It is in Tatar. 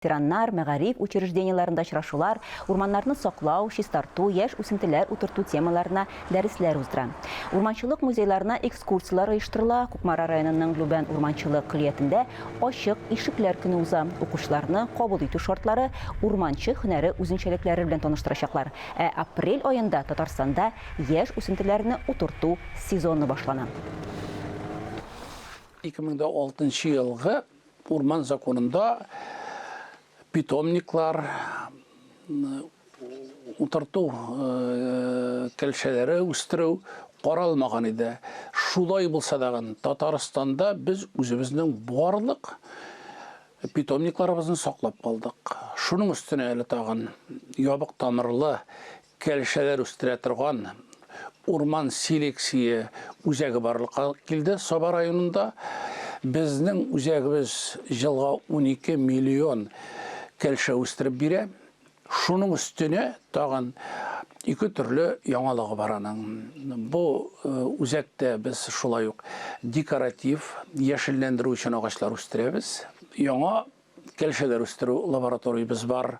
Ветераннар, мәгариф учрежденияларында очрашулар, урманнарны саклау, чистарту, яшь үсентеләр утырту темаларына дәресләр уздыра. Урманчылык музейларына экскурсиялар оештырыла. Кукмара районының Любен урманчылык көлиятендә ачык ишекләр көне уза. Укучыларны кабул итү шартлары, урманчы һөнәре үзенчәлекләре белән таныштырачаклар. Апрель аенда Татарстанда яшь үсентеләрне утырту сезоны башлана. 2006 елгы урман законында питомниклар, утырту кәлшәләре үстерү каралмаган иде. Шулай булса дагы Татарстанда без үзебезнең барлык питомникларыбызны саклап калдык. Шуның өстенә әле тагын ябык тамырлы кәлшәләр үстерә торган урман селекция үзәге барлыкка килде. Саба районында безнең үзәгебез елга 12 миллион кәлшә үстереп бирә. Шуның өстенә тагын ике төрле яңалыгы бар аның. Бу үзәктә без шулай ук декоратив, яшелләндерү өчен агачлар үстерәбез. Яңа кәлшәләр үстерү лабораториябыз бар.